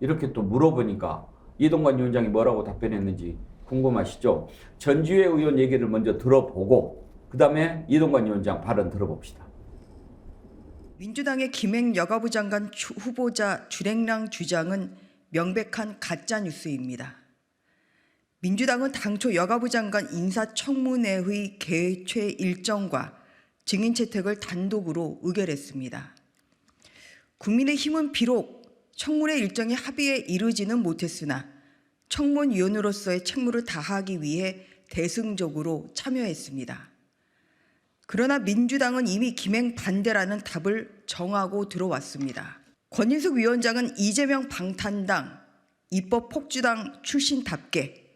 Speaker 2: 이렇게 또 물어보니까 이동관 위원장이 뭐라고 답변했는지 궁금하시죠? 전주의 의원 얘기를 먼저 들어보고 그 다음에 이동관 위원장 발언 들어봅시다.
Speaker 7: 민주당의 김행 여가부 장관 후보자 주랭랑 주장은 명백한 가짜뉴스입니다. 민주당은 당초 여가부 장관 인사청문회의 개최 일정과 증인 채택을 단독으로 의결했습니다. 국민의힘은 비록 청문회 일정이 합의에 이르지는 못했으나 청문위원으로서의 책무를 다하기 위해 대승적으로 참여했습니다. 그러나 민주당은 이미 김행 반대라는 답을 정하고 들어왔습니다. 권인숙 위원장은 이재명 방탄당 입법 폭주당 출신답게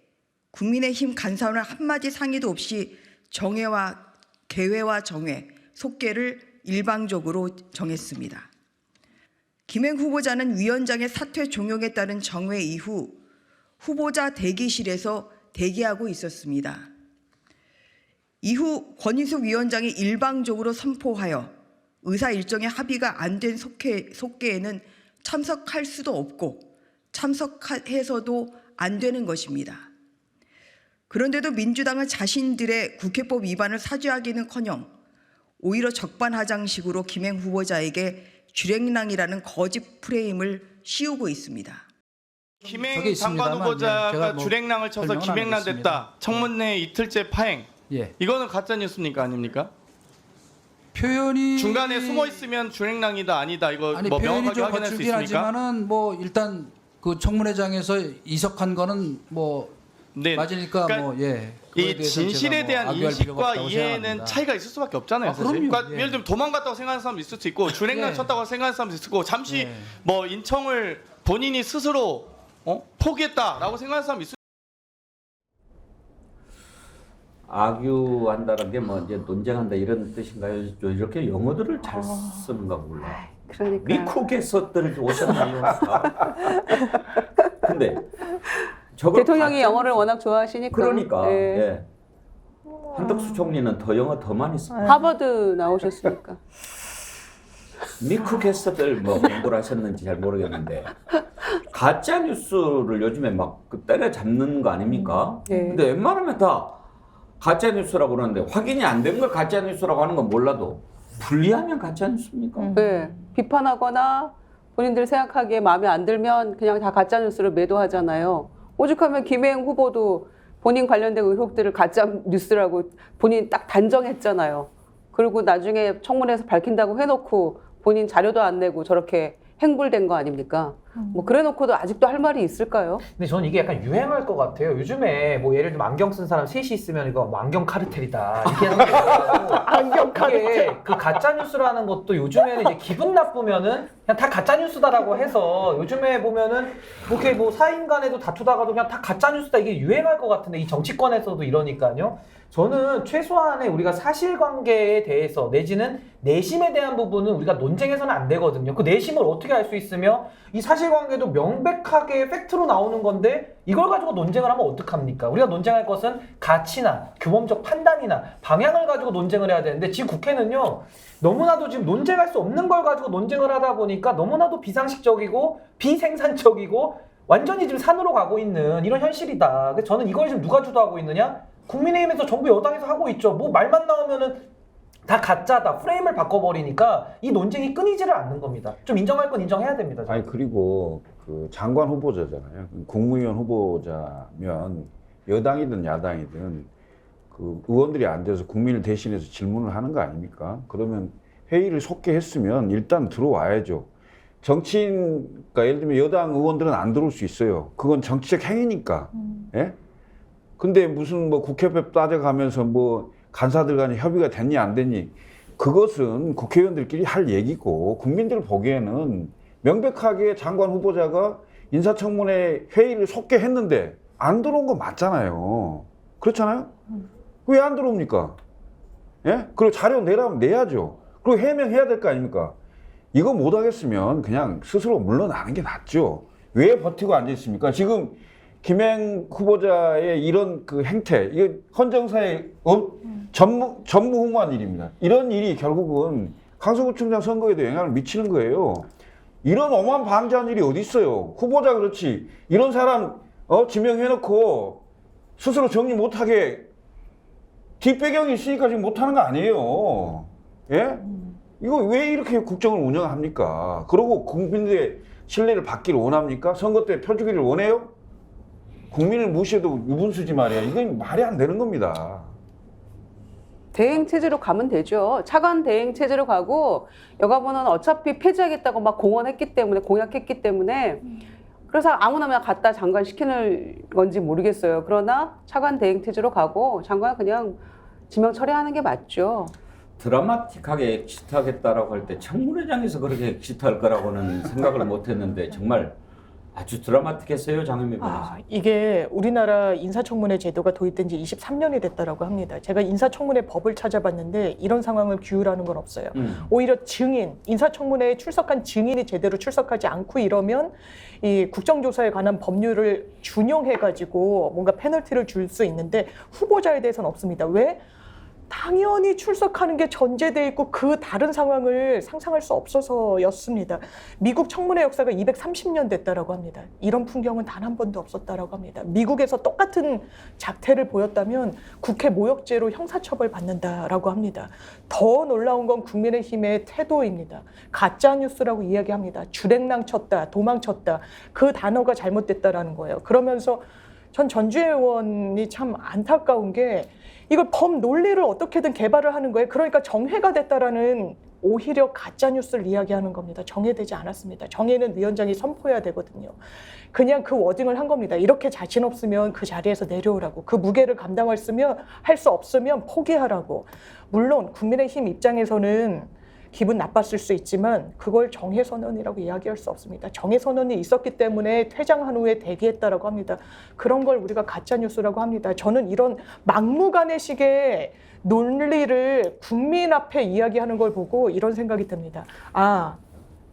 Speaker 7: 국민의힘 간사원을 한마디 상의도 없이 개회와 정회, 속개를 일방적으로 정했습니다. 김행 후보자는 위원장의 사퇴 종용에 따른 정회 이후 후보자 대기실에서 대기하고 있었습니다. 이후 권인숙 위원장이 일방적으로 선포하여 의사 일정의 합의가 안 된 속개에는 참석할 수도 없고 참석해서도 안 되는 것입니다. 그런데도 민주당은 자신들의 국회법 위반을 사죄하기는커녕 오히려 적반하장식으로 김행 후보자에게 주랭랑이라는 거짓 프레임을 씌우고 있습니다.
Speaker 8: 김행 장관 후보자가 주랭랑을 쳐서 김행란 됐다. 청문회 이틀째 파행.
Speaker 9: 예.
Speaker 8: 이거는 가짜 뉴스입니까 아닙니까?
Speaker 9: 표현이
Speaker 8: 중간에 숨어 있으면 주랭랑이다 아니다 이거
Speaker 9: 아니
Speaker 8: 뭐
Speaker 9: 표현이
Speaker 8: 명확하게
Speaker 9: 좀
Speaker 8: 확인할 수
Speaker 9: 거칠긴
Speaker 8: 있습니까?
Speaker 9: 하지만은 뭐 일단 그 청문회장에서 이석한 거는 뭐
Speaker 8: 네.
Speaker 9: 맞으니까
Speaker 8: 그러니까
Speaker 9: 뭐 예.
Speaker 8: 이 진실에 대한 인식과 이해는 차이가 있을 수밖에 없잖아요.
Speaker 9: 아,
Speaker 8: 사실.
Speaker 9: 그럼요.
Speaker 8: 그러니까
Speaker 9: 예.
Speaker 8: 예를 들면 도망갔다고 생각하는 사람도 있을 수 있고 주랭랑
Speaker 9: 예.
Speaker 8: 쳤다고 생각하는 사람도 있을 거고 잠시
Speaker 9: 예.
Speaker 8: 뭐 인청을 본인이 스스로 포기했다라고 생각하는 사람도 있을
Speaker 2: 아규한다는 게 뭐 이제 논쟁한다 이런 뜻인가요? 이렇게 영어들을 잘 쓰는가 몰라.
Speaker 6: 그러니까
Speaker 2: 미국에서들 오셨나요? 근데 저걸
Speaker 6: 대통령이
Speaker 2: 가짜
Speaker 6: 영어를 워낙 좋아하시니까.
Speaker 2: 그러니까
Speaker 6: 예.
Speaker 2: 예. 한덕수 총리는 더 영어 더 많이 써.
Speaker 6: 하버드 나오셨으니까.
Speaker 2: 미국에서들 뭐 공부를 하셨는지 잘 모르겠는데 가짜 뉴스를 요즘에 막 때려잡는 거 아닙니까?
Speaker 6: 네.
Speaker 2: 근데 웬만하면 다 가짜 뉴스라고 그러는데 확인이 안 된 걸 가짜 뉴스라고 하는 건 몰라도 분리하면 가짜 뉴스입니까?
Speaker 6: 네. 비판하거나 본인들 생각하기에 마음에 안 들면 그냥 다 가짜 뉴스를 매도하잖아요. 오죽하면 김혜영 후보도 본인 관련된 의혹들을 가짜 뉴스라고 본인 딱 단정했잖아요. 그리고 나중에 청문회에서 밝힌다고 해놓고 본인 자료도 안 내고 저렇게 행불된 거 아닙니까? 뭐 그래놓고도 아직도 할 말이 있을까요?
Speaker 3: 근데 저는 이게 약간 유행할 것 같아요. 요즘에 뭐 예를 들면 안경 쓴 사람 셋이 있으면 이거 뭐 안경 카르텔이다 이렇게 하는 게 있고
Speaker 4: 안경 카르텔.
Speaker 3: 그 가짜 뉴스라는 것도 요즘에는 이제 기분 나쁘면은 그냥 다 가짜 뉴스다라고 해서 요즘에 보면은 이렇게 뭐 사인 간에도 다투다가도 그냥 다 가짜 뉴스다 이게 유행할 것 같은데 이 정치권에서도 이러니까요. 저는 최소한의 우리가 사실관계에 대해서 내지는 내심에 대한 부분은 우리가 논쟁해서는 안 되거든요. 그 내심을 어떻게 알 수 있으며 이 사실관계도 명백하게 팩트로 나오는 건데 이걸 가지고 논쟁을 하면 어떡합니까? 우리가 논쟁할 것은 가치나 규범적 판단이나 방향을 가지고 논쟁을 해야 되는데 지금 국회는요. 너무나도 지금 논쟁할 수 없는 걸 가지고 논쟁을 하다 보니까 너무나도 비상식적이고 비생산적이고 완전히 지금 산으로 가고 있는 이런 현실이다. 그래서 저는 이걸 지금 누가 주도하고 있느냐? 국민의힘에서 정부 여당에서 하고 있죠. 뭐 말만 나오면은 다 가짜다. 프레임을 바꿔버리니까 이 논쟁이 끊이지를 않는 겁니다. 좀 인정할 건 인정해야 됩니다. 저는.
Speaker 5: 아니 그리고 그 장관 후보자잖아요. 국무위원 후보자면 여당이든 야당이든 그 의원들이 앉아서 국민을 대신해서 질문을 하는 거 아닙니까? 그러면 회의를 속게 했으면 일단 들어와야죠. 정치인, 그러니까 예를 들면 여당 의원들은 안 들어올 수 있어요. 그건 정치적 행위니까. 예? 근데 무슨 뭐 국회법 따져가면서 뭐 간사들 간에 협의가 됐니 안 됐니 그것은 국회의원들끼리 할 얘기고 국민들 보기에는 명백하게 장관 후보자가 인사청문회 회의를 속게 했는데 안 들어온 거 맞잖아요. 그렇잖아요? 왜 안 들어옵니까? 예? 그리고 자료 내라면 내야죠. 그리고 해명해야 될 거 아닙니까? 이거 못 하겠으면 그냥 스스로 물러나는 게 낫죠. 왜 버티고 앉아 있습니까? 지금 김행 후보자의 이런 그 행태, 이거 헌정사의 전무후무한 일입니다. 이런 일이 결국은 강서구청장 선거에도 영향을 미치는 거예요. 이런 오만방자한 일이 어디 있어요? 후보자 그렇지. 이런 사람 지명해놓고 스스로 정리 못하게 뒷배경이 있으니까 지금 못하는 거 아니에요. 예? 이거 왜 이렇게 국정을 운영합니까? 그러고 국민들의 신뢰를 받기를 원합니까? 선거 때 펴주기를 원해요? 국민을 무시해도 유분수지 말이야. 이건 말이 안 되는 겁니다.
Speaker 6: 대행 체제로 가면 되죠. 차관 대행 체제로 가고 여가부는 어차피 폐지하겠다고 막 공언했기 때문에 공약했기 때문에 그래서 아무나 그냥 갖다 장관 시키는 건지 모르겠어요. 그러나 차관 대행 체제로 가고 장관 그냥 지명 처리하는 게 맞죠.
Speaker 2: 드라마틱하게 엑시트하겠다라고 할 때 청문회장에서 그렇게 엑시트할 거라고는 생각을 못했는데 정말 아주 드라마틱했어요, 장현미 변호사.
Speaker 4: 이게 우리나라 인사청문회 제도가 도입된 지 23년이 됐다라고 합니다. 제가 인사청문회 법을 찾아봤는데 이런 상황을 규율하는 건 없어요. 오히려 증인, 인사청문회에 출석한 증인이 제대로 출석하지 않고 이러면 이 국정조사에 관한 법률을 준용해가지고 뭔가 페널티를 줄 수 있는데 후보자에 대해서는 없습니다. 왜? 당연히 출석하는 게 전제돼 있고 그 다른 상황을 상상할 수 없어서였습니다. 미국 청문회 역사가 230년 됐다라고 합니다. 이런 풍경은 단 한 번도 없었다라고 합니다. 미국에서 똑같은 작태를 보였다면 국회 모욕죄로 형사처벌 받는다라고 합니다. 더 놀라운 건 국민의힘의 태도입니다. 가짜 뉴스라고 이야기합니다. 주랭랑 쳤다, 도망쳤다. 그 단어가 잘못됐다라는 거예요. 그러면서 전 전주혜 의원이 참 안타까운 게 이걸 법 논리를 어떻게든 개발을 하는 거예요. 그러니까 정회가 됐다라는 오히려 가짜 뉴스를 이야기하는 겁니다. 정회되지 않았습니다. 정회는 위원장이 선포해야 되거든요. 그냥 그 워딩을 한 겁니다. 이렇게 자신 없으면 그 자리에서 내려오라고. 그 무게를 할 수 없으면 포기하라고. 물론 국민의힘 입장에서는 기분 나빴을 수 있지만 그걸 정해선언이라고 이야기할 수 없습니다. 정해선언이 있었기 때문에 퇴장한 후에 대기했다라고 합니다. 그런 걸 우리가 가짜뉴스라고 합니다. 저는 이런 막무가내식의 논리를 국민 앞에 이야기하는 걸 보고 이런 생각이 듭니다. 아,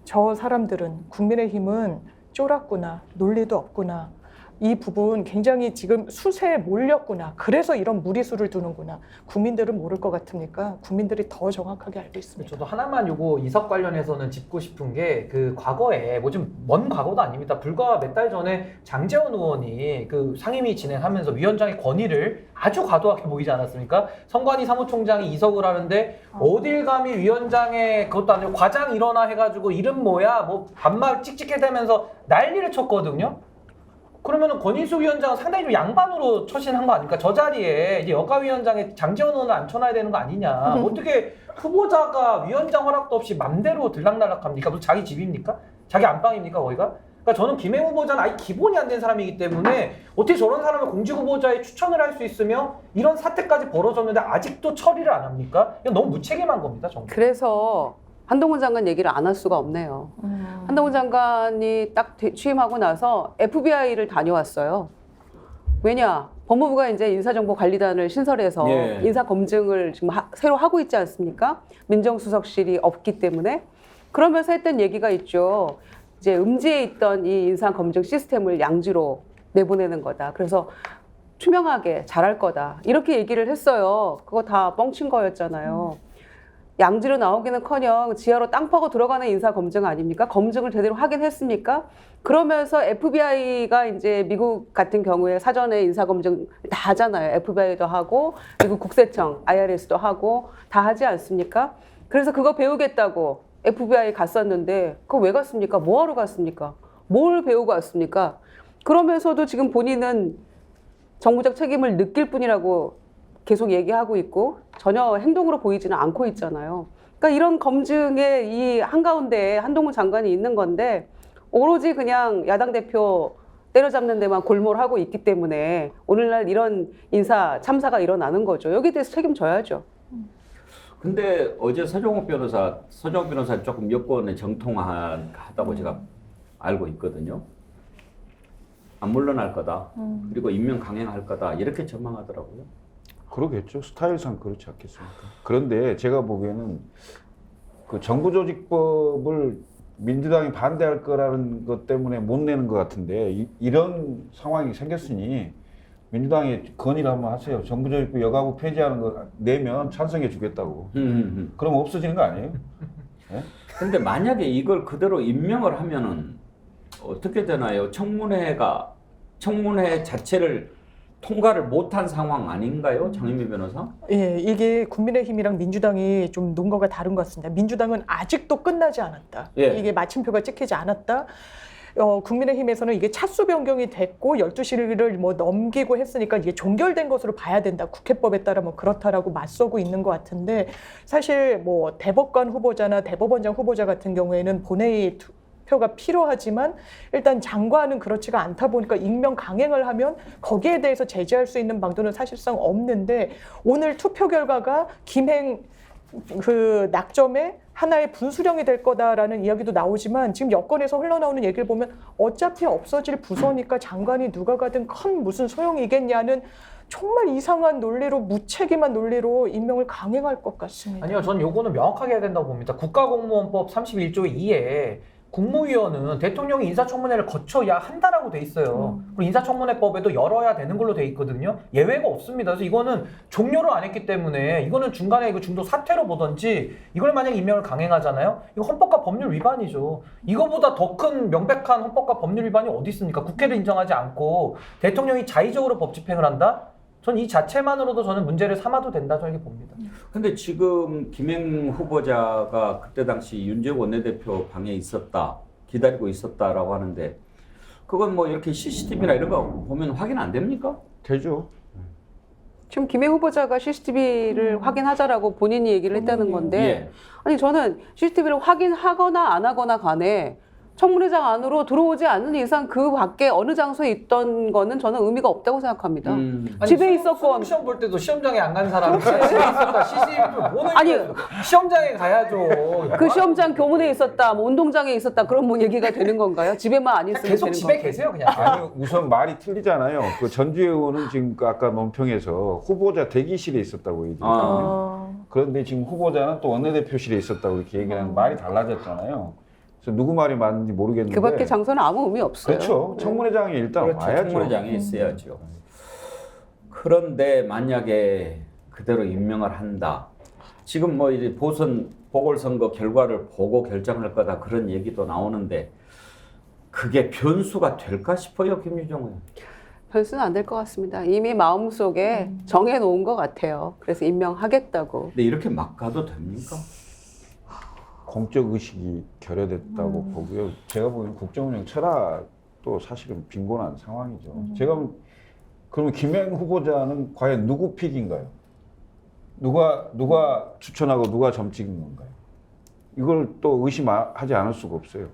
Speaker 4: 저 사람들은 국민의힘은 쫄았구나. 논리도 없구나. 이 부분 굉장히 지금 수세에 몰렸구나. 그래서 이런 무리수를 두는구나. 국민들은 모를 것 같으니까 국민들이 더 정확하게 알고 있습니다.
Speaker 3: 저도 하나만 요거 이석 관련해서는 짚고 싶은 게 그 과거에 뭐 좀 먼 과거도 아닙니다. 불과 몇 달 전에 장제원 의원이 그 상임위 진행하면서 위원장의 권위를 아주 과도하게 보이지 않았습니까? 선관위 사무총장이 이석을 하는데 어딜 감히 위원장의 그것도 아니고 과장 일어나 해가지고 이름 뭐야 뭐 반말 찍찍해대면서 난리를 쳤거든요. 그러면은 권인수 위원장은 상당히 좀 양반으로 처신한 거 아닙니까? 저 자리에 이제 여가위원장에 장제원 의원을 앉혀놔야 되는 거 아니냐? 어떻게 후보자가 위원장 허락도 없이 맘대로 들락날락합니까? 무슨 자기 집입니까? 자기 안방입니까 거기가? 그러니까 저는 김행 후보자는 아예 기본이 안 된 사람이기 때문에 어떻게 저런 사람을 공직 후보자에 추천을 할 수 있으며 이런 사태까지 벌어졌는데 아직도 처리를 안 합니까? 이건 너무 무책임한 겁니다, 정말.
Speaker 6: 그래서 한동훈 장관 얘기를 안 할 수가 없네요. 한동훈 장관이 딱 취임하고 나서 FBI를 다녀왔어요. 왜냐? 법무부가 이제 인사정보관리단을 신설해서
Speaker 2: 예.
Speaker 6: 인사검증을 지금 새로 하고 있지 않습니까? 민정수석실이 없기 때문에. 그러면서 했던 얘기가 있죠. 이제 음지에 있던 이 인사검증 시스템을 양지로 내보내는 거다. 그래서 투명하게 잘할 거다. 이렇게 얘기를 했어요. 그거 다 뻥친 거였잖아요. 양지로 나오기는커녕 지하로 땅 파고 들어가는 인사 검증 아닙니까? 검증을 제대로 하긴 했습니까? 그러면서 FBI가 이제 미국 같은 경우에 사전에 인사 검증 다 하잖아요. FBI도 하고 미국 국세청, IRS도 하고 다 하지 않습니까? 그래서 그거 배우겠다고 FBI 갔었는데 그거 왜 갔습니까? 뭐 하러 갔습니까? 뭘 배우고 왔습니까? 그러면서도 지금 본인은 정부적 책임을 느낄 뿐이라고 계속 얘기하고 있고 전혀 행동으로 보이지는 않고 있잖아요. 그러니까 이런 검증의 이 한가운데에 한동훈 장관이 있는 건데 오로지 그냥 야당 대표 때려잡는 데만 골몰하고 있기 때문에 오늘날 이런 인사 참사가 일어나는 거죠. 여기에 대해서 책임져야죠.
Speaker 2: 근데 어제 서정욱 변호사 조금 여권에 정통하다고 제가 알고 있거든요. 안 물러날 거다. 그리고 임명 강행할 거다. 이렇게 전망하더라고요.
Speaker 5: 그러겠죠. 스타일상 그렇지 않겠습니까? 그런데 제가 보기에는 그 정부조직법을 민주당이 반대할 거라는 것 때문에 못 내는 것 같은데 이런 상황이 생겼으니 민주당이 건의를 한번 하세요. 정부조직법 여가부 폐지하는 거 내면 찬성해 주겠다고. 그럼 없어지는 거 아니에요? 네?
Speaker 2: 근데 만약에 이걸 그대로 임명을 하면은 어떻게 되나요? 청문회 자체를 통과를 못한 상황 아닌가요? 장윤미 변호사?
Speaker 4: 예, 이게 국민의힘이랑 민주당이 좀 논거가 다른 것 같습니다. 민주당은 아직도 끝나지 않았다.
Speaker 2: 예.
Speaker 4: 이게 마침표가 찍히지 않았다. 국민의힘에서는 이게 차수 변경이 됐고 12시를 뭐 넘기고 했으니까 이게 종결된 것으로 봐야 된다. 국회법에 따라 뭐 그렇다라고 맞서고 있는 것 같은데 사실 뭐 대법관 후보자나 대법원장 후보자 같은 경우에는 본회의 표가 필요하지만 일단 장관은 그렇지가 않다 보니까 임명 강행을 하면 거기에 대해서 제재할 수 있는 방도는 사실상 없는데 오늘 투표 결과가 김행 그 낙점의 하나의 분수령이 될 거다라는 이야기도 나오지만 지금 여권에서 흘러나오는 얘기를 보면 어차피 없어질 부서니까 장관이 누가 가든 큰 무슨 소용이겠냐는 정말 이상한 논리로 무책임한 논리로 임명을 강행할 것 같습니다.
Speaker 3: 아니요, 저는 요거는 명확하게 해야 된다고 봅니다. 국가공무원법 31조 2에 국무위원은 대통령이 인사청문회를 거쳐야 한다라고 돼 있어요. 그리고 인사청문회법에도 열어야 되는 걸로 돼 있거든요. 예외가 없습니다. 그래서 이거는 종료를 안 했기 때문에 이거는 중간에 그 중도 사퇴로 보든지 이걸 만약 임명을 강행하잖아요. 이거 헌법과 법률 위반이죠. 이거보다 더 큰 명백한 헌법과 법률 위반이 어디 있습니까? 국회를 인정하지 않고 대통령이 자의적으로 법 집행을 한다? 전 이 자체만으로도 저는 문제를 삼아도 된다 저렇게 봅니다.
Speaker 2: 근데 지금 김행 후보자가 그때 당시 윤재욱 원내대표 방에 있었다, 기다리고 있었다라고 하는데 그건 뭐 이렇게 CCTV나 이런 거 보면 확인 안 됩니까?
Speaker 5: 되죠.
Speaker 6: 지금 김행 후보자가 CCTV를 확인하자라고 본인이 얘기를 했다는 건데
Speaker 2: 예.
Speaker 6: 아니 저는 CCTV를 확인하거나 안 하거나 간에 청문회장 안으로 들어오지 않는 이상 그 밖에 어느 장소에 있던 거는 저는 의미가 없다고 생각합니다. 집에 있었건
Speaker 3: 시험 볼 때도 시험장에 안 간 사람이 집에 있었다. CCTV 뭐
Speaker 6: 아니,
Speaker 3: 시험장에 가야죠.
Speaker 6: 그 시험장 교문에 있었다, 뭐 운동장에 있었다 그런 뭐 얘기가 되는 건가요? 집에만 안 있으면
Speaker 3: 계속
Speaker 6: 되는
Speaker 3: 집에
Speaker 6: 건가요?
Speaker 3: 계세요 그냥.
Speaker 5: 아니 우선 말이 틀리잖아요. 그 전주에 의원은 지금 그 아까 논평에서 후보자 대기실에 있었다고 얘기했거든요. 그런데 지금 후보자는 또 원내대표실에 있었다고 이렇게 얘기하는 말이 달라졌잖아요. 그래서 누구 말이 맞는지 모르겠는데.
Speaker 6: 그 밖에 장소는 아무 의미 없어요.
Speaker 5: 그렇죠. 청문회장에 일단
Speaker 2: 그렇죠.
Speaker 5: 와야죠.
Speaker 2: 청문회장에 있어야죠. 그런데 만약에 그대로 임명을 한다. 지금 뭐 이제 보궐선거 결과를 보고 결정할 거다 그런 얘기도 나오는데 그게 변수가 될까 싶어요, 김유정 의원.
Speaker 6: 변수는 안 될 것 같습니다. 이미 마음속에 정해놓은 것 같아요. 그래서 임명하겠다고.
Speaker 2: 근데 이렇게 막 가도 됩니까?
Speaker 5: 공적 의식이 결여됐다고 보고요. 제가 보기엔 국정운영 철학도 사실은 빈곤한 상황이죠. 제가 그러면 김행 후보자는 과연 누구 픽인가요? 누가 추천하고 누가 점찍은 건가요? 이걸 또 의심하지 않을 수가 없어요.